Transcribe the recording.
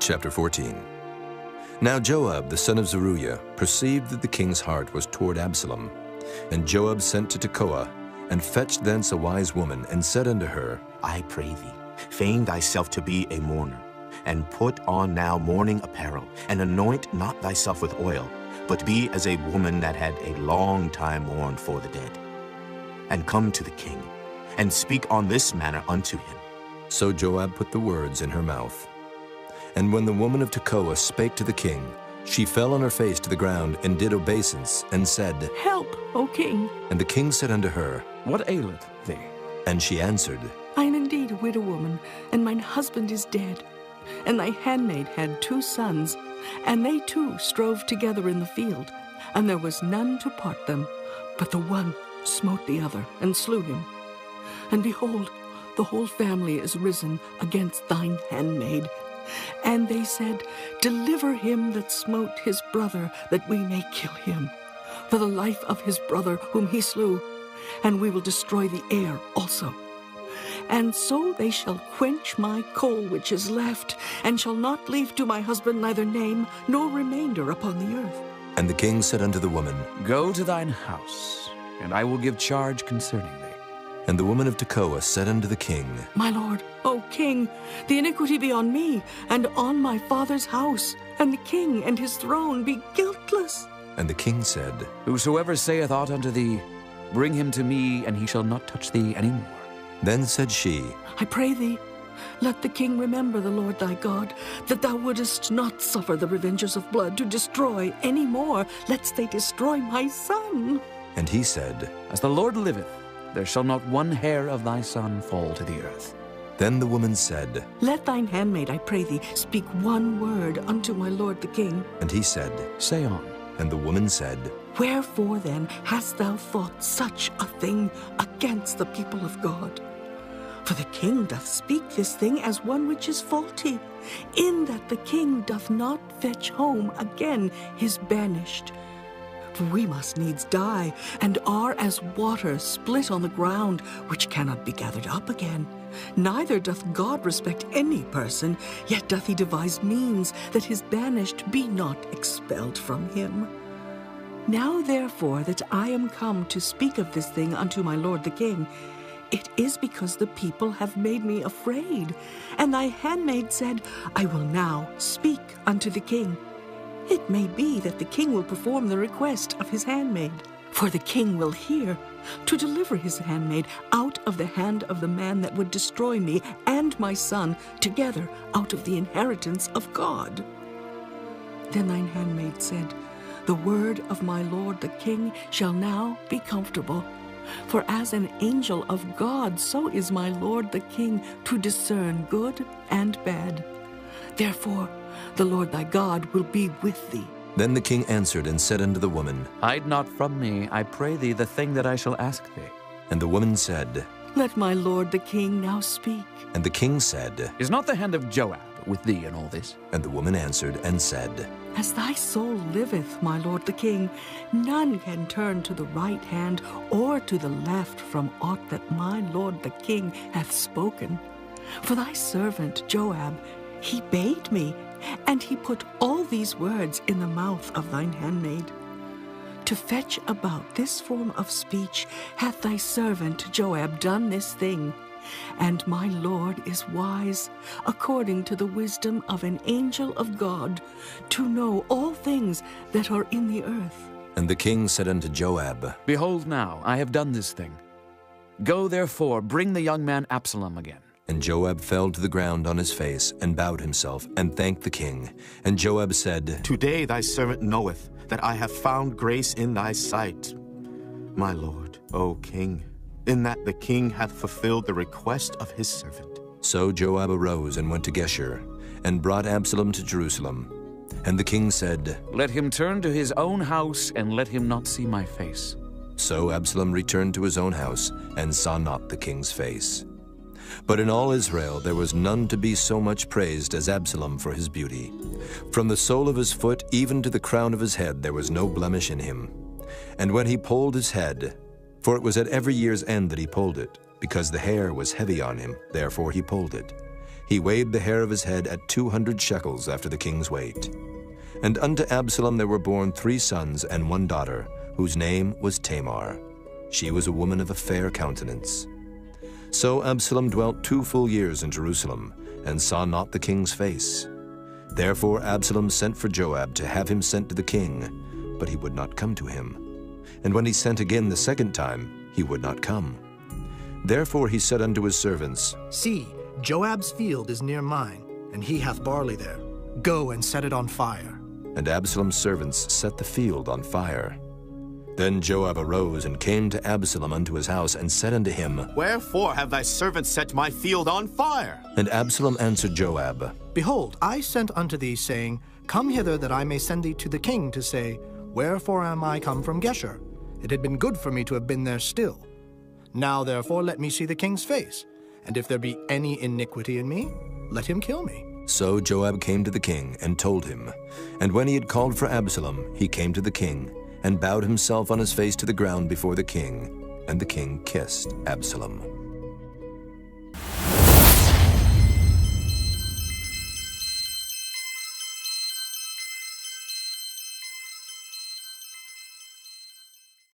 Chapter 14. Now Joab, the son of Zeruiah, perceived that the king's heart was toward Absalom. And Joab sent to Tekoah, and fetched thence a wise woman, and said unto her, I pray thee, feign thyself to be a mourner, and put on now mourning apparel, and anoint not thyself with oil, but be as a woman that had a long time mourned for the dead. And come to the king, and speak on this manner unto him. So Joab put the words in her mouth. And when the woman of Tekoah spake to the king, she fell on her face to the ground, and did obeisance, and said, Help, O king. And the king said unto her, What aileth thee? And she answered, I am indeed a widow woman, and mine husband is dead. And thy handmaid had 2 sons, and they too strove together in the field, and there was none to part them, but the one smote the other, and slew him. And behold, the whole family is risen against thine handmaid. And they said, Deliver him that smote his brother, that we may kill him, for the life of his brother whom he slew, and we will destroy the heir also. And so they shall quench my coal which is left, and shall not leave to my husband neither name nor remainder upon the earth. And the king said unto the woman, Go to thine house, and I will give charge concerning thee. And the woman of Tekoah said unto the king, My lord, O king, the iniquity be on me, and on my father's house, and the king and his throne be guiltless. And the king said, Whosoever saith aught unto thee, bring him to me, and he shall not touch thee any more. Then said she, I pray thee, let the king remember the Lord thy God, that thou wouldest not suffer the revengers of blood to destroy any more, lest they destroy my son. And he said, As the Lord liveth, there shall not one hair of thy son fall to the earth. Then the woman said, Let thine handmaid, I pray thee, speak one word unto my lord the king. And he said, Say on. And the woman said, Wherefore then hast thou thought such a thing against the people of God? For the king doth speak this thing as one which is faulty, in that the king doth not fetch home again his banished. For we must needs die, and are as water split on the ground, which cannot be gathered up again. Neither doth God respect any person, yet doth he devise means that his banished be not expelled from him. Now therefore that I am come to speak of this thing unto my lord the king, it is because the people have made me afraid. And thy handmaid said, I will now speak unto the king. It may be that the king will perform the request of his handmaid. For the king will hear, to deliver his handmaid out of the hand of the man that would destroy me and my son together out of the inheritance of God. Then thine handmaid said, The word of my lord the king shall now be comfortable. For as an angel of God, so is my lord the king to discern good and bad. Therefore, the Lord thy God will be with thee. Then the king answered and said unto the woman, Hide not from me, I pray thee, the thing that I shall ask thee. And the woman said, Let my lord the king now speak. And the king said, Is not the hand of Joab with thee in all this? And the woman answered and said, As thy soul liveth, my lord the king, none can turn to the right hand or to the left from aught that my lord the king hath spoken. For thy servant Joab, he bade me, and he put all these words in the mouth of thine handmaid. To fetch about this form of speech hath thy servant Joab done this thing, and my lord is wise, according to the wisdom of an angel of God, to know all things that are in the earth. And the king said unto Joab, Behold now, I have done this thing. Go therefore, bring the young man Absalom again. And Joab fell to the ground on his face, and bowed himself, and thanked the king. And Joab said, Today thy servant knoweth that I have found grace in thy sight, my lord, O king, in that the king hath fulfilled the request of his servant. So Joab arose and went to Geshur, and brought Absalom to Jerusalem. And the king said, Let him turn to his own house, and let him not see my face. So Absalom returned to his own house, and saw not the king's face. But in all Israel there was none to be so much praised as Absalom for his beauty. From the sole of his foot even to the crown of his head there was no blemish in him. And when he polled his head, for it was at every year's end that he polled it, because the hair was heavy on him, therefore he polled it, He weighed the hair of his head at 200 shekels after the king's weight. And unto Absalom there were born 3 sons and 1 daughter, whose name was Tamar. She was a woman of a fair countenance. So Absalom dwelt 2 full years in Jerusalem, and saw not the king's face. Therefore Absalom sent for Joab to have him sent to the king, but he would not come to him. And when he sent again the 2nd time, he would not come. Therefore he said unto his servants, See, Joab's field is near mine, and he hath barley there. Go and set it on fire. And Absalom's servants set the field on fire. Then Joab arose and came to Absalom unto his house, and said unto him, Wherefore have thy servants set my field on fire? And Absalom answered Joab, Behold, I sent unto thee, saying, Come hither, that I may send thee to the king, to say, Wherefore am I come from Geshur? It had been good for me to have been there still. Now therefore let me see the king's face, and if there be any iniquity in me, let him kill me. So Joab came to the king, and told him. And when he had called for Absalom, he came to the king, and bowed himself on his face to the ground before the king. And the king kissed Absalom.